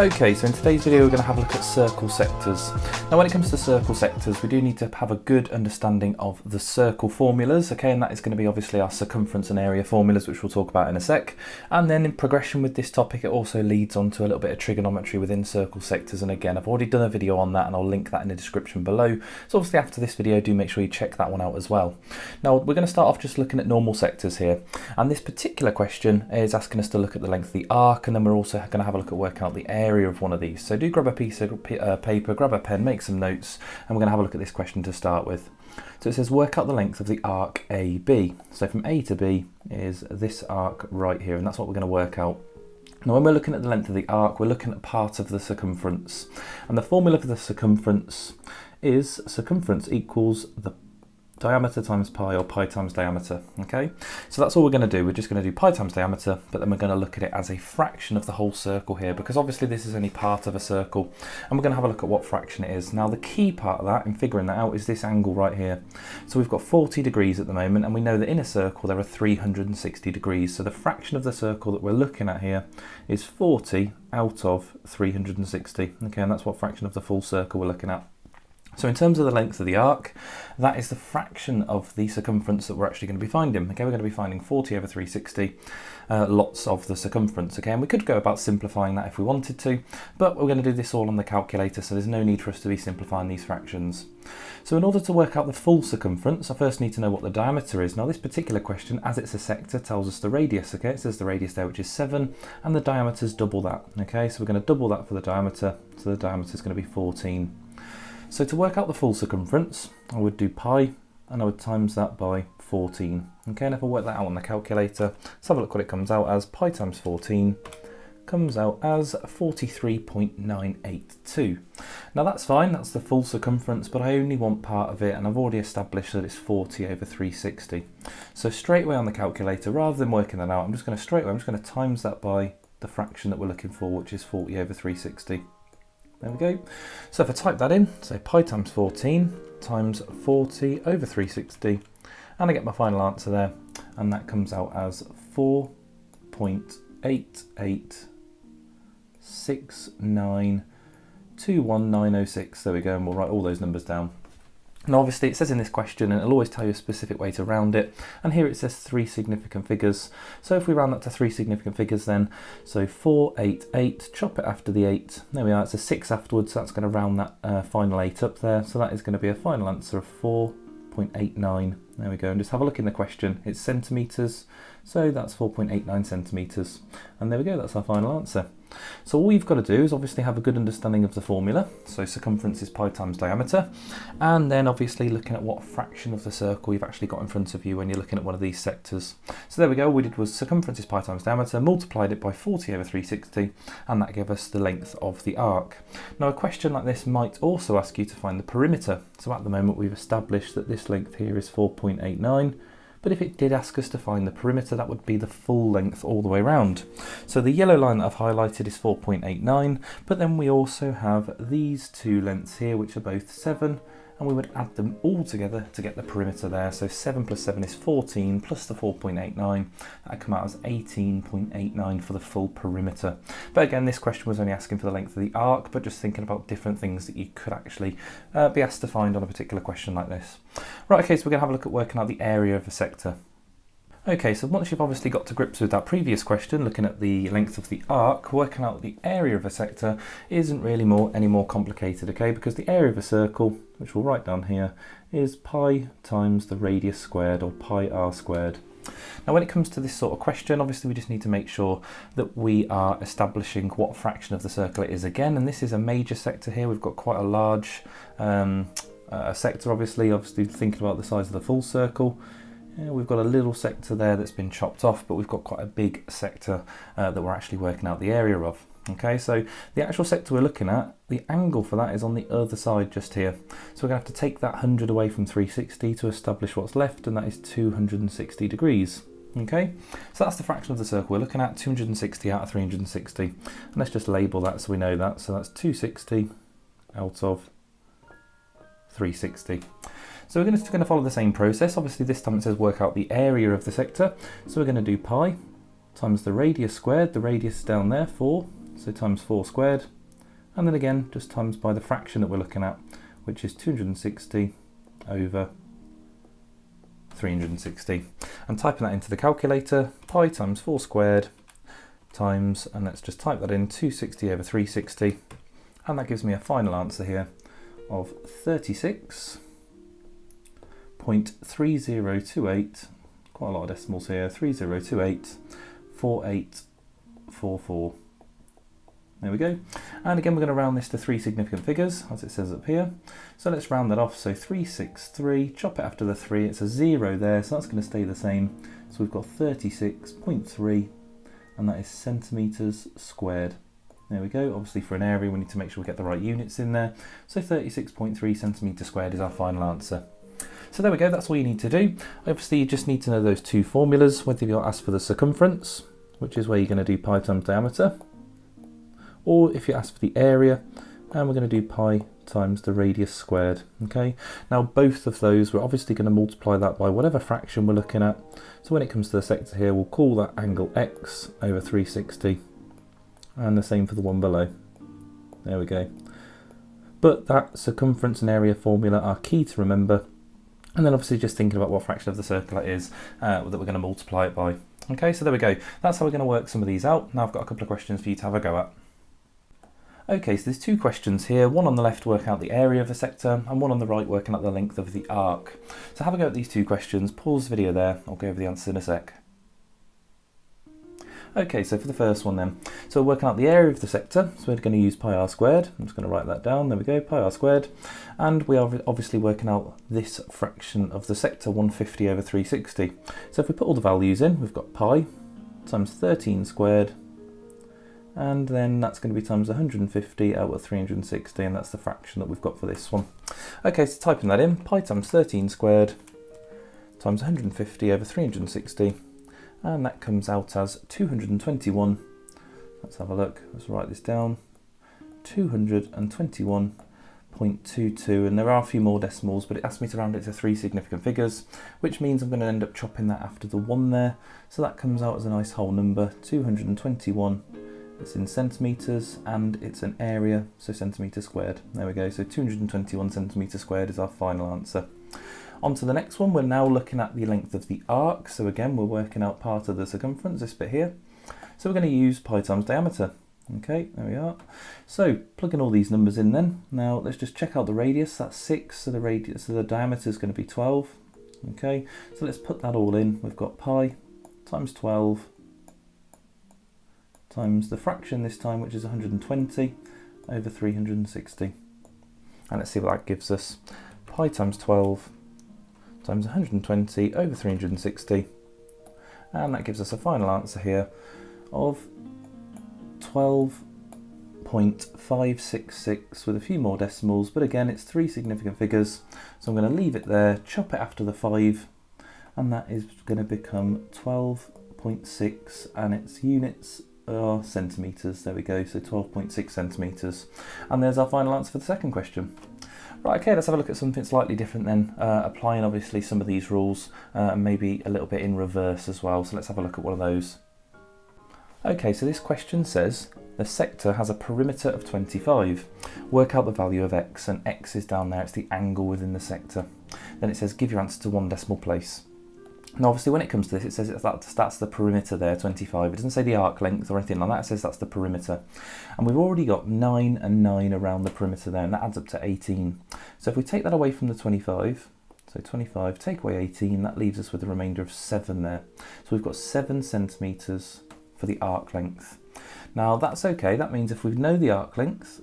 Okay, so in today's video we're going to have a look at circle sectors. Now when it comes to circle sectors, we do need to have a good understanding of the circle formulas, okay, and that is going to be obviously our circumference and area formulas, which we'll talk about in a sec. And then in progression with this topic, it also leads on to a little bit of trigonometry within circle sectors, and again, I've already done a video on that and I'll link that in the description below. So obviously after this video, do make sure you check that one out as well. Now we're going to start off just looking at normal sectors here, and this particular question is asking us to look at the length of the arc, and then we're also going to have a look at working out the area of one of these. So do grab a piece of paper, grab a pen, make some notes, and we're going to have a look at this question to start with. So it says work out the length of the arc AB. So from A to B is this arc right here, and that's what we're going to work out. Now when we're looking at the length of the arc, we're looking at part of the circumference, and the formula for the circumference is circumference equals the diameter times pi, or pi times diameter. Okay, so that's all we're going to do. We're just going to do pi times diameter, but then we're going to look at it as a fraction of the whole circle here, because obviously this is only part of a circle, and we're going to have a look at what fraction it is. Now the key part of that in figuring that out is this angle right here. So we've got 40 degrees at the moment, and we know that in a circle there are 360 degrees, so the fraction of the circle that we're looking at here is 40 out of 360. Okay, and that's what fraction of the full circle we're looking at. So in terms of the length of the arc, that is the fraction of the circumference that we're actually going to be finding. Okay, we're going to be finding 40 over 360 lots of the circumference. Okay, and we could go about simplifying that if we wanted to, but we're going to do this all on the calculator, so there's no need for us to be simplifying these fractions. So in order to work out the full circumference, I first need to know what the diameter is. Now this particular question, as it's a sector, tells us the radius. Okay, it says the radius there, which is 7, and the diameter is double that. Okay, so we're going to double that for the diameter, so the diameter is going to be 14. So to work out the full circumference, I would do pi, and I would times that by 14. Okay, and if I work that out on the calculator, let's have a look what it comes out as. Pi times 14 comes out as 43.982. Now that's fine, that's the full circumference, but I only want part of it, and I've already established that it's 40 over 360. So straight away on the calculator, rather than working that out, I'm just going to times that by the fraction that we're looking for, which is 40 over 360. There we go. So if I type that in, say pi times 14 times 40 over 360, and I get my final answer there, and that comes out as 4.886921,906. There we go, and we'll write all those numbers down. Now obviously it says in this question, and it'll always tell you a specific way to round it, and here it says 3 significant figures. So if we round that to 3 significant figures then, so 488, chop it after the 8, there we are, it's a 6 afterwards, so that's going to round that final 8 up there, so that is going to be a final answer of 4.89. There we go, and just have a look in the question, it's centimetres, so that's 4.89 centimetres, and there we go, that's our final answer. So all you've got to do is obviously have a good understanding of the formula, so circumference is pi times diameter, and then obviously looking at what fraction of the circle you've actually got in front of you when you're looking at one of these sectors. So there we go, all we did was circumference is pi times diameter, multiplied it by 40 over 360, and that gave us the length of the arc. Now a question like this might also ask you to find the perimeter, so at the moment we've established that this length here is 4.89, but if it did ask us to find the perimeter, that would be the full length all the way around. So the yellow line that I've highlighted is 4.89, but then we also have these two lengths here, which are both 7, and we would add them all together to get the perimeter there. So 7 plus 7 is 14, plus the 4.89, that come out as 18.89 for the full perimeter. But again, this question was only asking for the length of the arc, but just thinking about different things that you could actually be asked to find on a particular question like this. Right, okay, so we're going to have a look at working out the area of a sector. Okay, so once you've obviously got to grips with that previous question, looking at the length of the arc, working out the area of a sector isn't really any more complicated, okay? Because the area of a circle, which we'll write down here, is pi times the radius squared, or pi r squared. Now when it comes to this sort of question, obviously we just need to make sure that we are establishing what fraction of the circle it is again, and this is a major sector here. We've got quite a large sector, obviously thinking about the size of the full circle. Yeah, we've got a little sector there that's been chopped off, but we've got quite a big sector that we're actually working out the area of. Okay, so the actual sector we're looking at, the angle for that is on the other side just here. So we're going to have to take that 100 away from 360 to establish what's left, and that is 260 degrees. Okay, so that's the fraction of the circle we're looking at, 260 out of 360. And let's just label that so we know that. So that's 260 out of 360. So we're going to follow the same process. Obviously this time it says work out the area of the sector. So we're going to do pi times the radius squared. The radius is down there, 4. So times 4 squared and then again just times by the fraction that we're looking at, which is 260 over 360. And typing that into the calculator, pi times 4 squared times, and let's just type that in, 260 over 360, and that gives me a final answer here of 36.3028, quite a lot of decimals here, 30284844. There we go. And again, we're going to round this to 3 significant figures, as it says up here. So let's round that off. So 363, chop it after the 3, it's a 0 there, so that's going to stay the same. So we've got 36.3, and that is centimetres squared. There we go. Obviously for an area, we need to make sure we get the right units in there. So 36.3 centimetres squared is our final answer. So there we go, that's all you need to do. Obviously you just need to know those two formulas, whether you're asked for the circumference, which is where you're going to do pi times diameter, or if you're asked for the area, and we're going to do pi times the radius squared. Okay, now both of those, we're obviously going to multiply that by whatever fraction we're looking at. So when it comes to the sector here, we'll call that angle x over 360, and the same for the one below. There we go. But that circumference and area formula are key to remember, and then obviously just thinking about what fraction of the circle it is that we're going to multiply it by. Okay, so there we go. That's how we're going to work some of these out. Now I've got a couple of questions for you to have a go at. Okay, so there's two questions here, one on the left working out the area of the sector, and one on the right working out the length of the arc. So have a go at these two questions, pause the video there, I'll go over the answers in a sec. Okay, so for the first one then, so we're working out the area of the sector, so we're going to use pi r squared. I'm just going to write that down, there we go, pi r squared, and we are obviously working out this fraction of the sector, 150 over 360. So if we put all the values in, we've got pi times 13 squared, and then that's going to be times 150 out of 360, and that's the fraction that we've got for this one. Okay, so typing that in, pi times 13 squared times 150 over 360, and that comes out as 221. Let's have a look, let's write this down, 221.22, and there are a few more decimals, but it asked me to round it to 3 significant figures, which means I'm going to end up chopping that after the 1 there, so that comes out as a nice whole number, 221. It's in centimetres and it's an area, so centimetres squared. There we go, so 221 centimetres squared is our final answer. On to the next one, we're now looking at the length of the arc. So again, we're working out part of the circumference, this bit here. So we're going to use pi times diameter. Okay, there we are. So plugging all these numbers in then. Now let's just check out the radius, that's 6, so the diameter is going to be 12. Okay, so let's put that all in. We've got pi times 12 times the fraction this time, which is 120 over 360. And let's see what that gives us. Pi times 12 times 120 over 360. And that gives us a final answer here of 12.566 with a few more decimals, but again it's 3 significant figures, so I'm going to leave it there, chop it after the 5, and that is going to become 12.6, and its units are centimetres. There we go, so 12.6 centimetres, and there's our final answer for the second question. Right, okay, let's have a look at something slightly different then, applying obviously some of these rules, and maybe a little bit in reverse as well, so let's have a look at one of those. Okay, so this question says, the sector has a perimeter of 25. Work out the value of x, and x is down there, it's the angle within the sector. Then it says, give your answer to 1 decimal place. Now obviously when it comes to this, it says that's the perimeter there, 25. It doesn't say the arc length or anything like that, it says that's the perimeter. And we've already got 9 and 9 around the perimeter there, and that adds up to 18. So if we take that away from the 25, so 25, take away 18, that leaves us with a remainder of 7 there. So we've got 7 centimetres for the arc length. Now that's okay, that means if we know the arc length,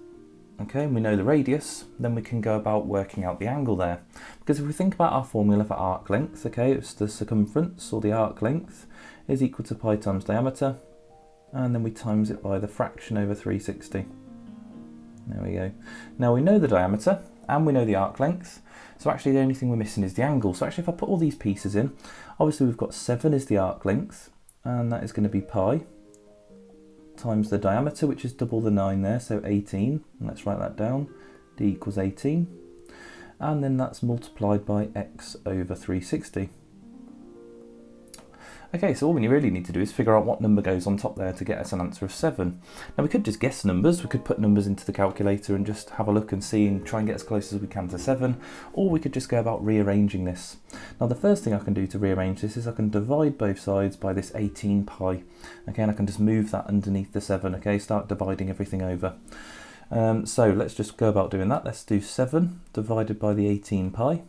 okay, and we know the radius, then we can go about working out the angle there. Because if we think about our formula for arc length, okay, it's the circumference, or the arc length, is equal to pi times diameter, and then we times it by the fraction over 360. There we go. Now we know the diameter, and we know the arc length, so actually the only thing we're missing is the angle. So actually if I put all these pieces in, obviously we've got 7 is the arc length, and that is going to be pi times the diameter, which is double the 9 there, so 18, and let's write that down, d equals 18, and then that's multiplied by x over 360. Okay, so all we really need to do is figure out what number goes on top there to get us an answer of 7. Now we could just guess numbers, we could put numbers into the calculator and just have a look and see and try and get as close as we can to 7, or we could just go about rearranging this. Now the first thing I can do to rearrange this is I can divide both sides by this 18 pi. Okay, and I can just move that underneath the 7, okay, start dividing everything over. So let's just go about doing that. Let's do 7 divided by the 18 pi.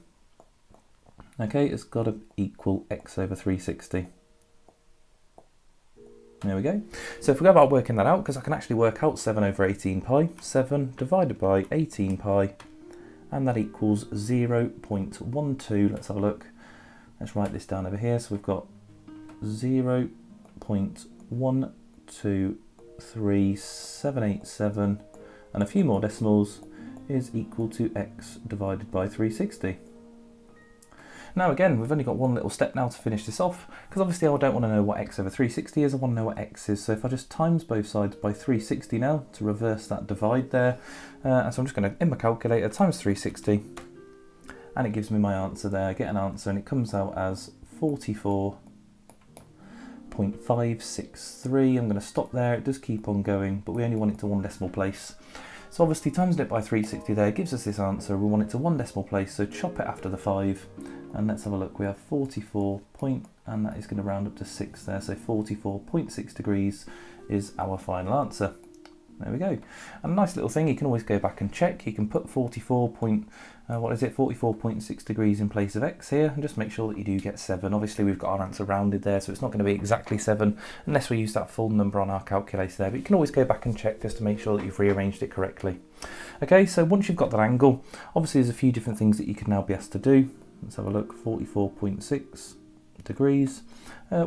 Okay, it's got to equal x over 360. There we go. So if we go about working that out, because I can actually work out 7 over 18 pi, 7 divided by 18 pi, and that equals 0.12. Let's have a look. Let's write this down over here. So we've got 0.123787, and a few more decimals is equal to x divided by 360. Now again, we've only got one little step now to finish this off, because obviously I don't want to know what x over 360 is, I want to know what x is. So if I just times both sides by 360 now to reverse that divide there, and so I'm just going to, in my calculator, times 360, and it gives me my answer there. I get an answer and it comes out as 44.563. I'm going to stop there, it does keep on going, but we only want it to one decimal place. So obviously timesing it by 360 there gives us this answer. We want it to one decimal place, so chop it after the 5. And let's have a look, we have 44 point, and that is going to round up to 6 there, so 44.6 degrees is our final answer. There we go. And a nice little thing, you can always go back and check. You can put 44.6 degrees in place of x here, and just make sure that you do get 7. Obviously we've got our answer rounded there, so it's not going to be exactly 7 unless we use that full number on our calculator there, but you can always go back and check just to make sure that you've rearranged it correctly. Okay, so once you've got that angle, obviously there's a few different things that you can now be asked to do. Let's have a look, 44.6 degrees.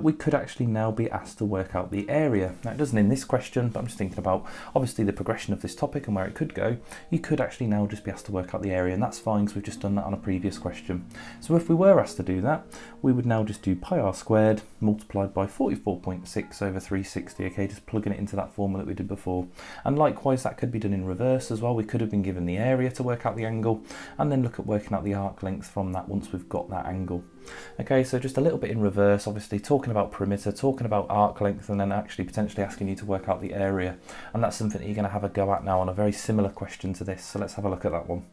We could actually now be asked to work out the area. Now it doesn't in this question, but I'm just thinking about obviously the progression of this topic and where it could go. You could actually now just be asked to work out the area, and that's fine because we've just done that on a previous question. So if we were asked to do that, we would now just do pi r squared multiplied by 44.6 over 360, okay, just plugging it into that formula that we did before. And likewise, that could be done in reverse as well. We could have been given the area to work out the angle, and then look at working out the arc length from that once we've got that angle. Okay, so just a little bit in reverse, obviously talking about perimeter, talking about arc length, and then actually potentially asking you to work out the area. And that's something that you're going to have a go at now on a very similar question to this. So let's have a look at that one.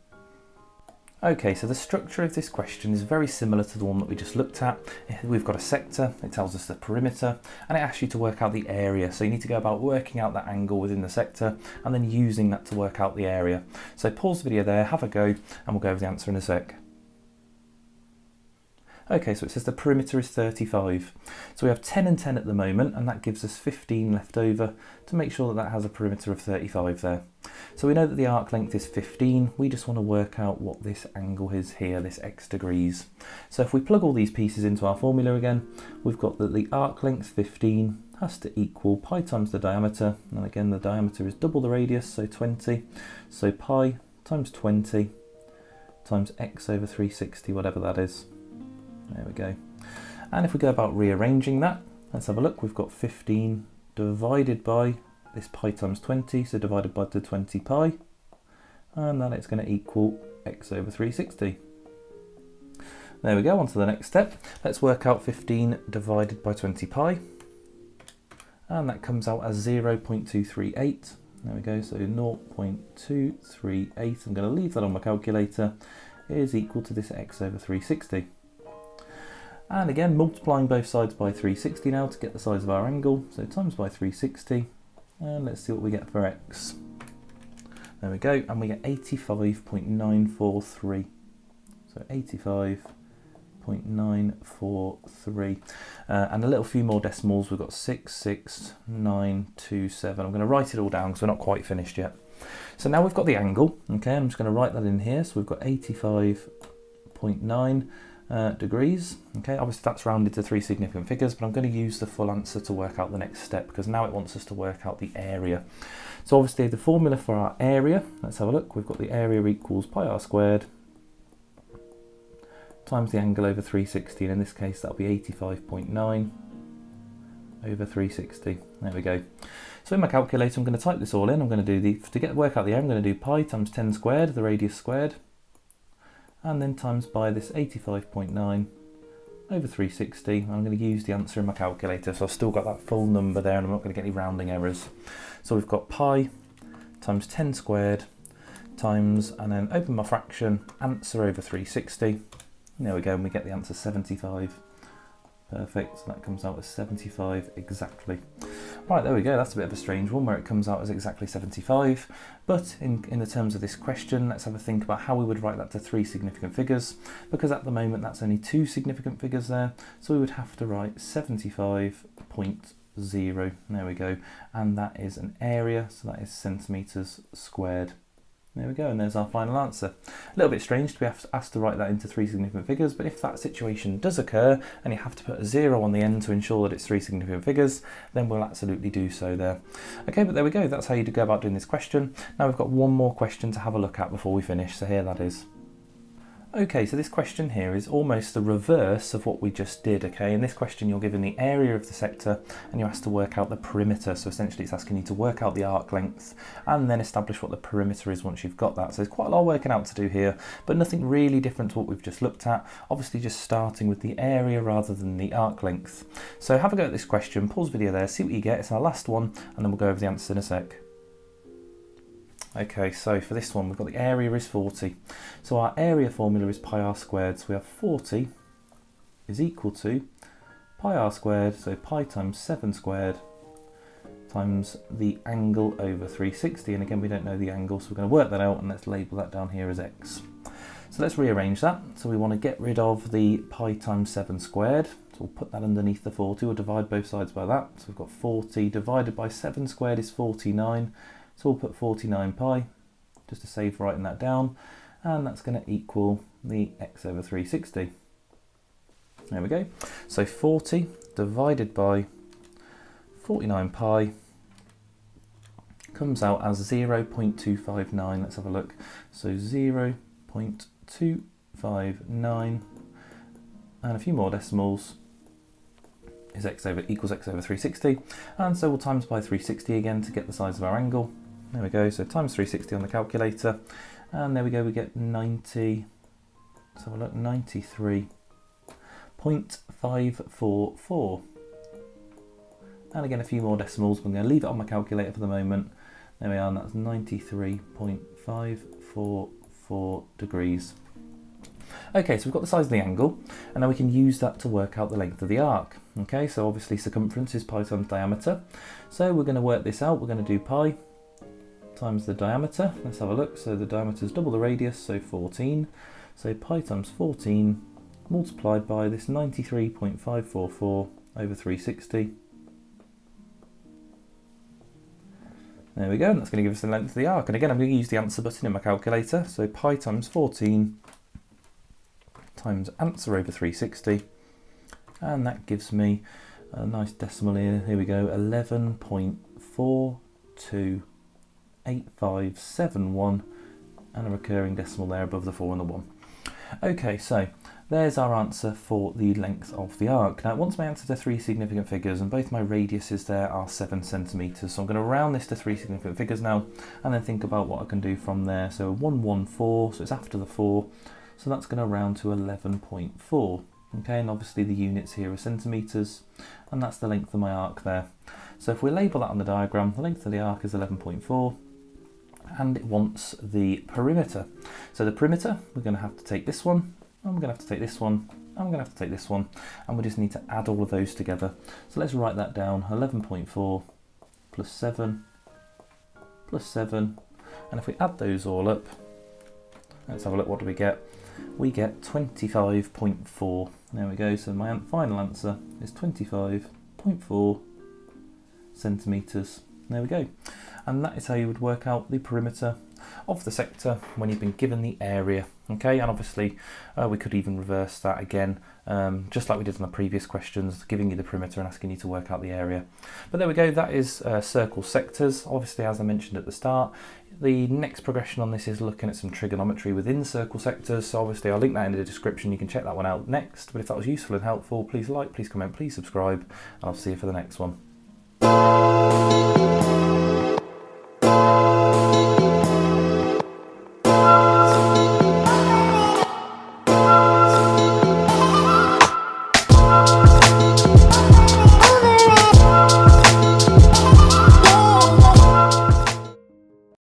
Okay, so the structure of this question is very similar to the one that we just looked at. We've got a sector, it tells us the perimeter, and it asks you to work out the area. So you need to go about working out that angle within the sector and then using that to work out the area. So pause the video there, have a go, and we'll go over the answer in a sec. Okay, so it says the perimeter is 35. So we have 10 and 10 at the moment, and that gives us 15 left over to make sure that that has a perimeter of 35 there. So we know that the arc length is 15. We just want to work out what this angle is here, this x degrees. So if we plug all these pieces into our formula again, we've got that the arc length 15 has to equal pi times the diameter. And again, the diameter is double the radius, so 20. So pi times 20 times x over 360, whatever that is. There we go. And if we go about rearranging that, let's have a look. We've got 15 divided by this pi times 20, so divided by the 20 pi, and then it's going to equal x over 360. There we go, on to the next step. Let's work out 15 divided by 20 pi, and that comes out as 0.238. There we go, so 0.238, I'm going to leave that on my calculator, is equal to this x over 360. And again, multiplying both sides by 360 now to get the size of our angle. So times by 360, and let's see what we get for x. There we go, and we get 85.943. So 85.943. And a little few more decimals, we've got 66927. I'm going to write it all down because we're not quite finished yet. So now we've got the angle, okay, I'm just going to write that in here. So we've got 85.9 degrees. Okay, obviously that's rounded to 3 significant figures, but I'm going to use the full answer to work out the next step because now it wants us to work out the area. So obviously the formula for our area, let's have a look. We've got the area equals pi r squared times the angle over 360, and in this case that'll be 85.9 over 360. There we go. So in my calculator I'm going to type this all in. I'm going to do work out the area, I'm going to do pi times 10 squared, the radius squared, and then times by this 85.9 over 360. I'm going to use the answer in my calculator, so I've still got that full number there and I'm not going to get any rounding errors. So we've got pi times 10 squared times, and then open my fraction, answer over 360. And there we go, and we get the answer 75. Perfect, so that comes out as 75 exactly. Right, there we go, that's a bit of a strange one where it comes out as exactly 75, but in the terms of this question, let's have a think about how we would write that to 3 significant figures, because at the moment that's only 2 significant figures there, so we would have to write 75.0, there we go, and that is an area, so that is centimetres squared. There we go, and there's our final answer. A little bit strange to be asked to write that into 3 significant figures, but if that situation does occur and you have to put a 0 on the end to ensure that it's 3 significant figures, then we'll absolutely do so there. Okay, but there we go, that's how you go about doing this question. Now we've got one more question to have a look at before we finish, so here that is. Okay, so this question here is almost the reverse of what we just did, okay? In this question you're given the area of the sector and you're asked to work out the perimeter, so essentially it's asking you to work out the arc length and then establish what the perimeter is once you've got that. So there's quite a lot of working out to do here, but nothing really different to what we've just looked at, obviously just starting with the area rather than the arc length. So have a go at this question, pause the video there, see what you get, it's our last one, and then we'll go over the answers in a sec. Okay, so for this one we've got the area is 40. So our area formula is pi r squared. So we have 40 is equal to pi r squared, so pi times 7 squared times the angle over 360. And again, we don't know the angle, so we're going to work that out and let's label that down here as x. So let's rearrange that. So we want to get rid of the pi times 7 squared. So we'll put that underneath the 40, we'll divide both sides by that. So we've got 40 divided by 7 squared is 49. So we'll put 49 pi, just to save writing that down, and that's going to equal the x over 360. There we go. So 40 divided by 49 pi comes out as 0.259. Let's have a look. So 0.259 and a few more decimals is equals x over 360, and so we'll times by 360 again to get the size of our angle. There we go, so times 360 on the calculator, and there we go, we get 90, let's have a look, 93.544. And again, a few more decimals, but I'm going to leave it on my calculator for the moment. There we are, and that's 93.544 degrees. Okay, so we've got the size of the angle, and now we can use that to work out the length of the arc. Okay, so obviously circumference is pi times diameter. So we're going to work this out. We're going to do pi times the diameter. Let's have a look. So the diameter is double the radius, so 14. So pi times 14 multiplied by this 93.544 over 360. There we go, and that's going to give us the length of the arc. And again, I'm going to use the answer button in my calculator. So pi times 14 times answer over 360. And that gives me a nice decimal here we go, 11.428571, and a recurring decimal there above the 4 and the 1. Okay, so there's our answer for the length of the arc. Now, once my answer to 3 significant figures, and both my radiuses there are 7 centimetres, so I'm going to round this to 3 significant figures now, and then think about what I can do from there. So 114, so it's after the 4, so that's going to round to 11.4. Okay, and obviously the units here are centimetres, and that's the length of my arc there. So if we label that on the diagram, the length of the arc is 11.4, and it wants the perimeter. So the perimeter, we're going to have to take this one, and we're going to have to take this one, and we're going to have to take this one, and we just need to add all of those together. So let's write that down, 11.4 plus 7 plus 7, and if we add those all up, let's have a look, what do we get? We get 25.4. There we go, so my final answer is 25.4 centimetres. There we go. And that is how you would work out the perimeter of the sector when you've been given the area. Okay, and obviously we could even reverse that again, just like we did on the previous questions, giving you the perimeter and asking you to work out the area. But there we go, that is circle sectors. Obviously, as I mentioned at the start, the next progression on this is looking at some trigonometry within circle sectors. So obviously I'll link that in the description, you can check that one out next. But if that was useful and helpful, please like, please comment, please subscribe, and I'll see you for the next one.